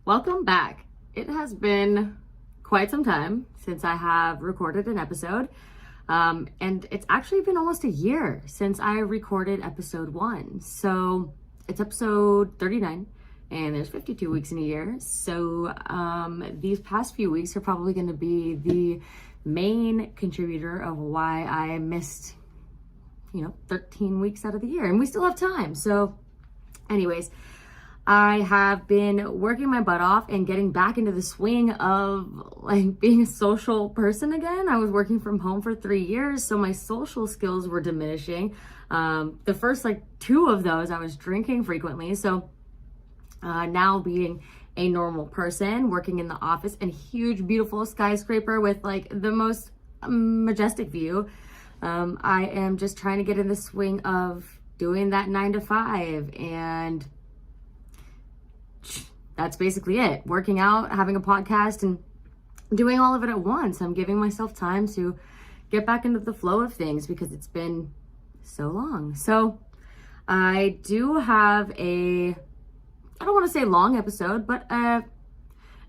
Welcome back. It has been quite some time since I have recorded an episode, and it's actually been almost a year since I recorded episode 1. So it's episode 39, and there's 52 weeks in a year. So these past few weeks are probably going to be the main contributor of why I missed, 13 weeks out of the year, and we still have time. So anyways, I have been working my butt off and getting back into the swing of being a social person again. I was working from home for 3 years, so my social skills were diminishing. The first 2 of those, I was drinking frequently. So now being a normal person, working in the office and huge, beautiful skyscraper with the most majestic view, I am just trying to get in the swing of doing that 9 to 5, and that's basically it. Working out, having a podcast, and doing all of it at once. I'm giving myself time to get back into the flow of things because it's been so long. So I do have I don't want to say long episode, but an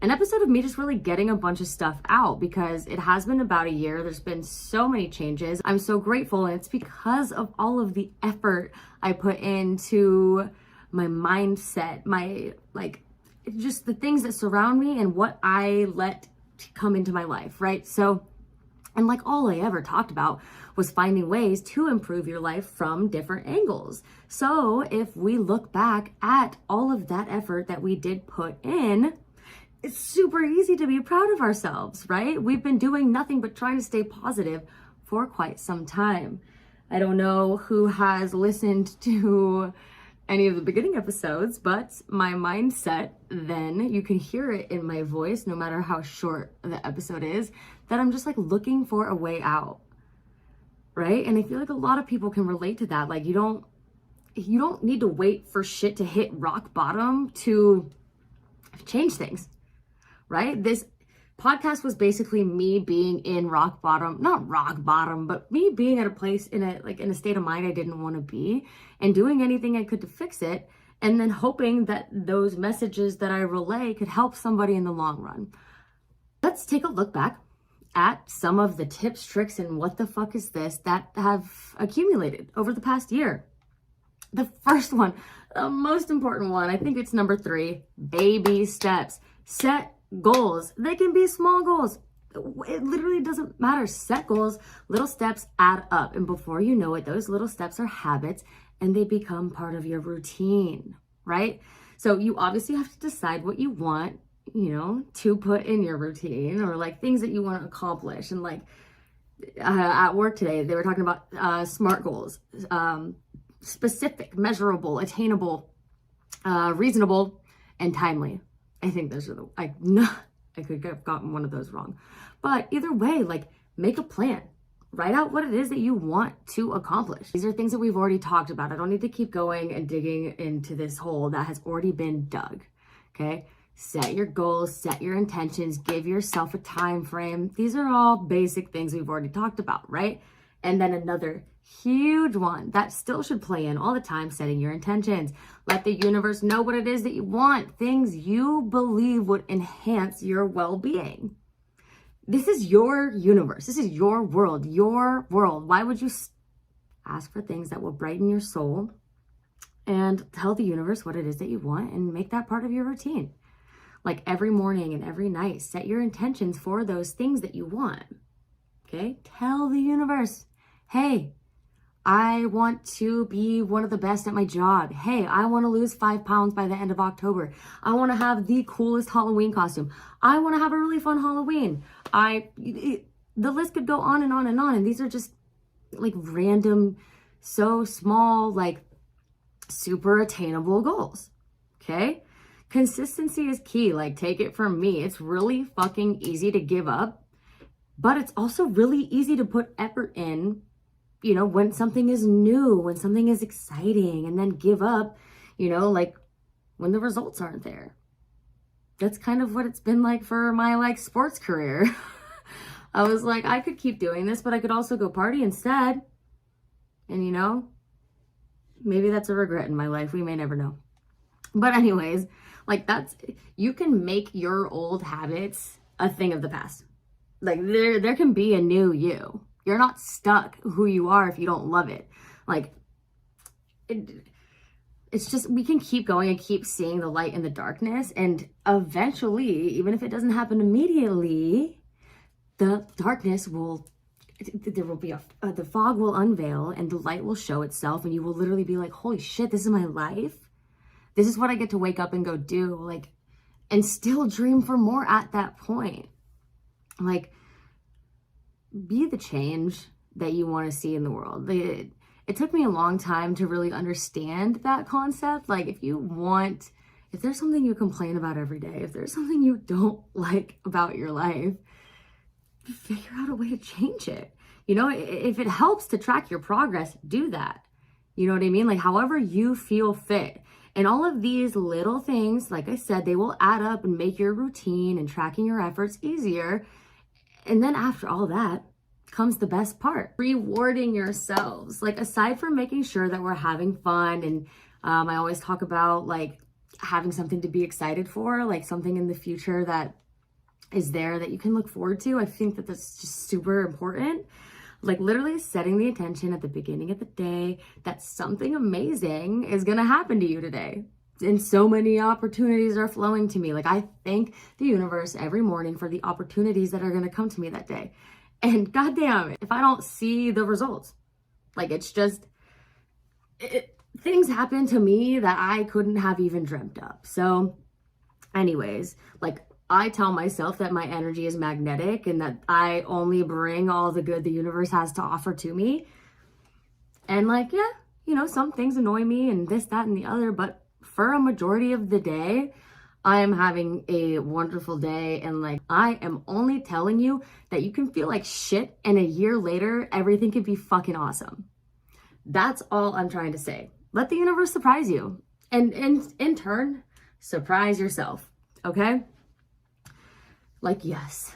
episode of me just really getting a bunch of stuff out because it has been about a year. There's been so many changes. I'm so grateful, and it's because of all of the effort I put into my mindset, my just the things that surround me and what I let come into my life, right? So, and all I ever talked about was finding ways to improve your life from different angles. So if we look back at all of that effort that we did put in, it's super easy to be proud of ourselves, right? We've been doing nothing but trying to stay positive for quite some time. I don't know who has listened to any of the beginning episodes, but my mindset then, you can hear it in my voice no matter how short the episode is, that I'm just looking for a way out, right? And I feel like a lot of people can relate to that. You don't need to wait for shit to hit rock bottom to change things, right? This podcast was basically me being in rock bottom, not rock bottom, but me being at a place in a state of mind I didn't want to be, and doing anything I could to fix it, and then hoping that those messages that I relay could help somebody in the long run. Let's take a look back at some of the tips, tricks, and what the fuck is this that have accumulated over the past year. The first one, the most important one, I think it's number 3, baby steps. Set goals. They can be small goals. It literally doesn't matter. Set goals. Little steps add up. And before you know it, those little steps are habits and they become part of your routine, right? So you obviously have to decide what you want, to put in your routine, or things that you want to accomplish. And at work today, they were talking about SMART goals, specific, measurable, attainable, reasonable, and timely. I think those are I could have gotten one of those wrong. But either way, make a plan. Write out what it is that you want to accomplish. These are things that we've already talked about. I don't need to keep going and digging into this hole that has already been dug, okay? Set your goals, set your intentions, give yourself a time frame. These are all basic things we've already talked about, right? And then another huge one that still should play in all the time, setting your intentions. Let the universe know what it is that you want, things you believe would enhance your well-being. This is your universe. This is your world, your world. Why would you ask for things that will brighten your soul and tell the universe what it is that you want and make that part of your routine? Every morning and every night, set your intentions for those things that you want, okay? Tell the universe, hey, I want to be one of the best at my job. Hey, I want to lose 5 pounds by the end of October. I want to have the coolest Halloween costume. I want to have a really fun Halloween. The list could go on and on and on. And these are just random, so small, super attainable goals. Okay? Consistency is key. Take it from me. It's really fucking easy to give up, but it's also really easy to put effort in, when something is new, when something is exciting, and then give up, when the results aren't there. That's kind of what it's been like for my sports career. I was I could keep doing this, but I could also go party instead. And maybe that's a regret in my life. We may never know. But anyways, Like you can make your old habits a thing of the past. Like there can be a new you. You're not stuck who you are if you don't love it. Like it's just, we can keep going and keep seeing the light in the darkness. And eventually, even if it doesn't happen immediately, the darkness there will be the fog will unveil and the light will show itself. And you will literally be like, holy shit, this is my life. This is what I get to wake up and go do. Like, and still dream for more at that point. Like, be the change that you want to see in the world. It took me a long time to really understand that concept. Like, if there's something you complain about every day, if there's something you don't like about your life, figure out a way to change it. You know, if it helps to track your progress, do that. You know what I mean? Like, however you feel fit. And all of these little things, like I said, they will add up and make your routine and tracking your efforts easier. And then after all that comes the best part, rewarding yourselves. Like, aside from making sure that we're having fun, and I always talk about like having something to be excited for, like something in the future that is there that you can look forward to. I think that that's just super important. Like, literally setting the intention at the beginning of the day that something amazing is gonna happen to you today. And so many opportunities are flowing to me. Like, I thank the universe every morning for the opportunities that are gonna come to me that day. And goddamn, if I don't see the results, like, it's just, things happen to me that I couldn't have even dreamt up. So anyways, like, I tell myself that my energy is magnetic and that I only bring all the good the universe has to offer to me. And like, yeah, you know, some things annoy me and this, that, and the other, but for a majority of the day, I am having a wonderful day. And like, I am only telling you that you can feel like shit and a year later, everything could be fucking awesome. That's all I'm trying to say. Let the universe surprise you. And in turn, surprise yourself, okay? Like, yes,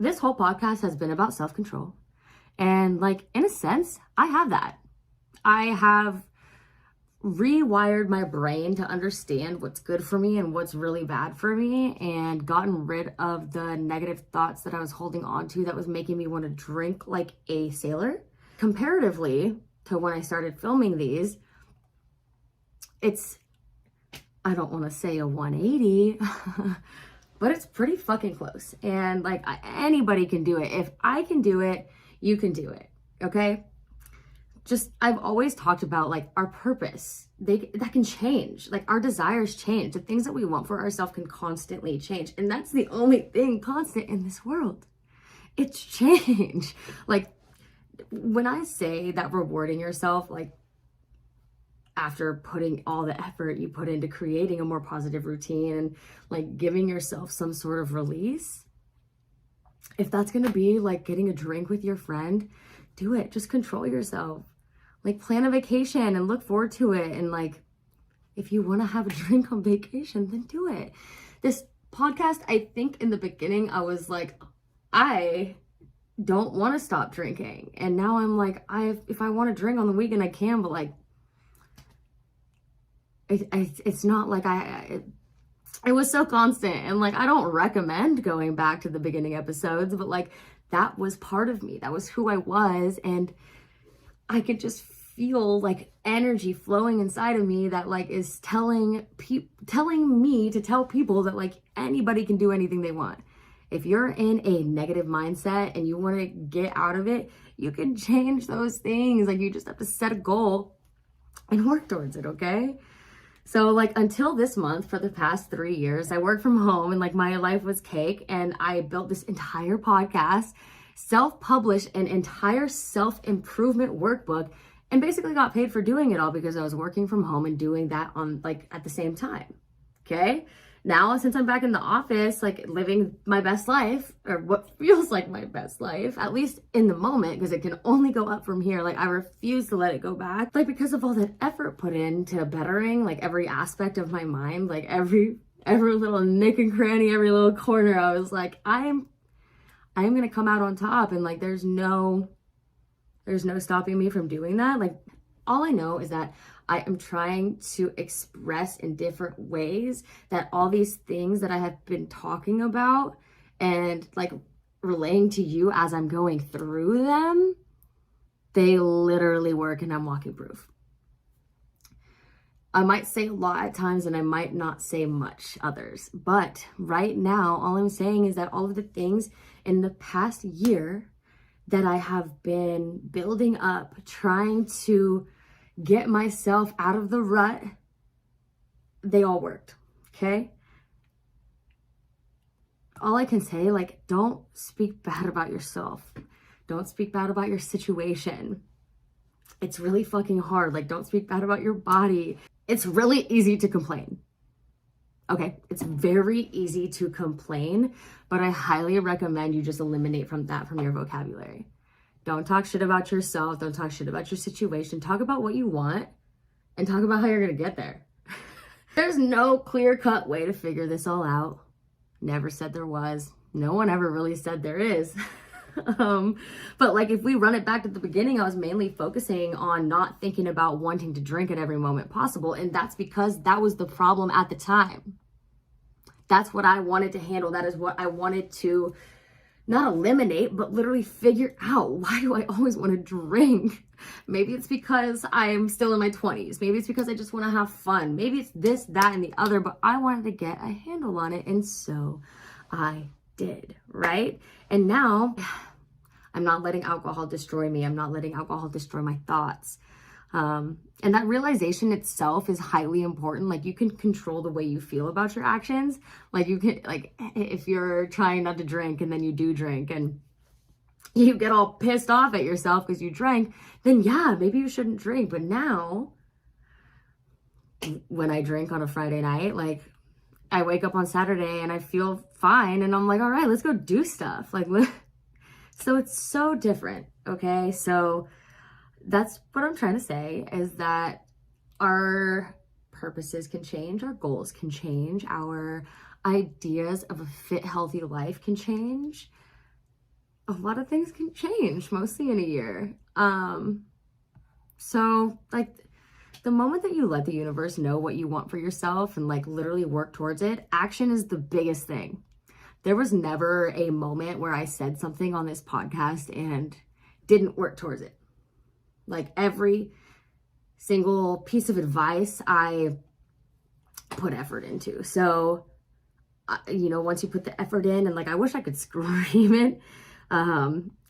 this whole podcast has been about self-control. And like, in a sense, I have that. I have rewired my brain to understand what's good for me and what's really bad for me, and gotten rid of the negative thoughts that I was holding on to that was making me want to drink like a sailor. Comparatively to when I started filming these, it's, I don't want to say a 180, but it's pretty fucking close. And like, anybody can do it. If I can do it, you can do it. Okay? Just, I've always talked about like our purpose. That can change. Like, our desires change. The things that we want for ourselves can constantly change. And that's the only thing constant in this world. It's change. Like, when I say that rewarding yourself, like, after putting all the effort you put into creating a more positive routine and like giving yourself some sort of release, if that's going to be like getting a drink with your friend, do it. Just control yourself. Like, plan a vacation and look forward to it. And like, if you want to have a drink on vacation, then do it. This podcast, I think in the beginning, I was like, I don't want to stop drinking. And now I'm like, if I want to drink on the weekend, I can, but like, it's not like it was so constant. And like, I don't recommend going back to the beginning episodes, but like, that was part of me. That was who I was. And I could just feel like energy flowing inside of me that like is telling me to tell people that like anybody can do anything they want. If you're in a negative mindset and you want to get out of it, you can change those things. Like, you just have to set a goal and work towards it, okay? So like, until this month, for the past 3 years, I worked from home and like, my life was cake. And I built this entire podcast, self-published an entire self-improvement workbook, and basically got paid for doing it all because I was working from home and doing that on like at the same time. Okay. Now, since I'm back in the office, like living my best life, or what feels like my best life, at least in the moment, because it can only go up from here. Like, I refuse to let it go back. Like, because of all that effort put into bettering like every aspect of my mind, like every little nick and cranny, every little corner, I was like, I'm gonna come out on top. And like, there's no stopping me from doing that. Like, all I know is that I am trying to express in different ways that all these things that I have been talking about and like relaying to you as I'm going through them, they literally work, and I'm walking proof. I might say a lot at times and I might not say much others, but right now, all I'm saying is that all of the things in the past year that I have been building up, trying to get myself out of the rut, they all worked, okay? All I can say, like, don't speak bad about yourself. Don't speak bad about your situation. It's really fucking hard. Like, don't speak bad about your body. It's really easy to complain. Okay, it's very easy to complain, but I highly recommend you just eliminate from your vocabulary. Don't talk shit about yourself. Don't talk shit about your situation. Talk about what you want and talk about how you're going to get there. There's no clear-cut way to figure this all out. Never said there was. No one ever really said there is. But like, if we run it back to the beginning, I was mainly focusing on not thinking about wanting to drink at every moment possible. And that's because that was the problem at the time. That's what I wanted to handle. That is what I wanted to not eliminate, but literally figure out. Why do I always want to drink? Maybe it's because I'm still in my 20s. Maybe it's because I just want to have fun. Maybe it's this, that, and the other, but I wanted to get a handle on it. And so I did, right? And now I'm not letting alcohol destroy me. I'm not letting alcohol destroy my thoughts. And that realization itself is highly important. Like, you can control the way you feel about your actions. Like, you can, like, if you're trying not to drink and then you do drink and you get all pissed off at yourself because you drank, then yeah, maybe you shouldn't drink. But now, when I drink on a Friday night, like, I wake up on Saturday and I feel fine and I'm like, all right, let's go do stuff. Like, so it's so different. Okay. So that's what I'm trying to say, is that our purposes can change, our goals can change, our ideas of a fit, healthy life can change. A lot of things can change, mostly in a year. So like, the moment that you let the universe know what you want for yourself and like literally work towards it, action is the biggest thing. There was never a moment where I said something on this podcast and didn't work towards it. Like, every single piece of advice I put effort into. So, you know, once you put the effort in, and like, I wish I could scream it,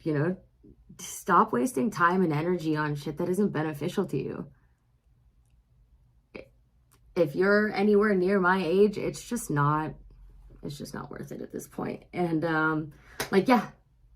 you know, stop wasting time and energy on shit that isn't beneficial to you. If you're anywhere near my age, it's just not worth it at this point. And like, yeah,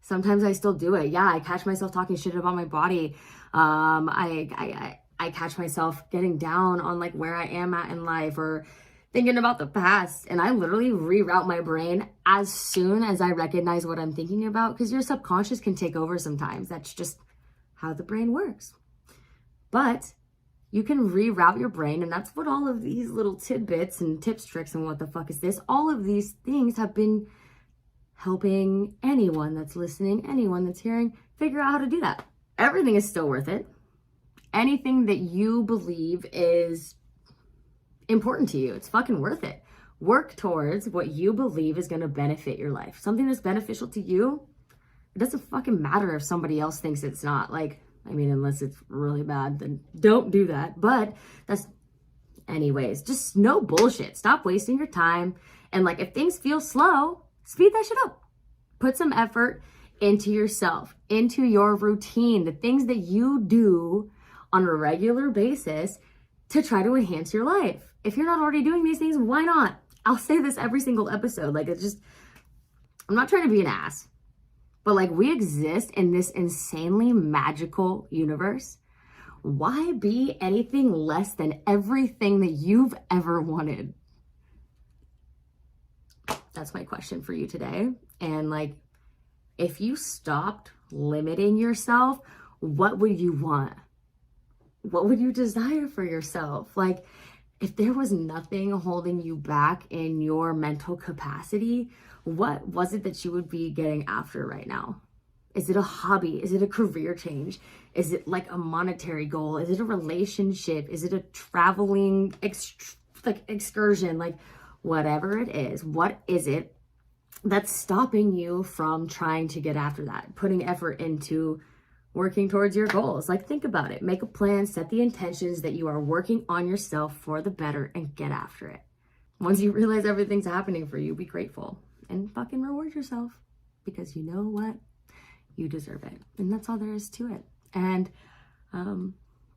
sometimes I still do it. Yeah, I catch myself talking shit about my body. I catch myself getting down on like where I am at in life, or thinking about the past, and I literally reroute my brain as soon as I recognize what I'm thinking about, because your subconscious can take over sometimes. That's just how the brain works. But you can reroute your brain, and that's what all of these little tidbits and tips, tricks, and what the fuck is this? All of these things have been helping anyone that's listening, anyone that's hearing, figure out how to do that. Everything is still worth it. Anything that you believe is important to you, it's fucking worth it. Work towards what you believe is going to benefit your life. Something that's beneficial to you, it doesn't fucking matter if somebody else thinks it's not. Like, I mean, unless it's really bad, then don't do that. But that's, anyways, just no bullshit. Stop wasting your time. And like, if things feel slow, speed that shit up. Put some effort into yourself, into your routine, the things that you do on a regular basis to try to enhance your life. If you're not already doing these things, why not? I'll say this every single episode. Like, it's just, I'm not trying to be an ass, but like, we exist in this insanely magical universe. Why be anything less than everything that you've ever wanted? That's my question for you today. And like, if you stopped limiting yourself, what would you want? What would you desire for yourself? Like, if there was nothing holding you back in your mental capacity, what was it that you would be getting after right now? Is it a hobby? Is it a career change? Is it like a monetary goal? Is it a relationship? Is it a traveling excursion? Like whatever it is, what is it that's stopping you from trying to get after that, putting effort into working towards your goals? Like think about it, make a plan, set the intentions that you are working on yourself for the better, and get after it. Once you realize everything's happening for you, be grateful and fucking reward yourself, because you know what? You deserve it. And that's all there is to it. And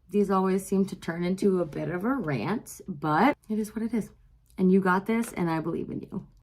these always seem to turn into a bit of a rant, but it is what it is. And you got this, and I believe in you.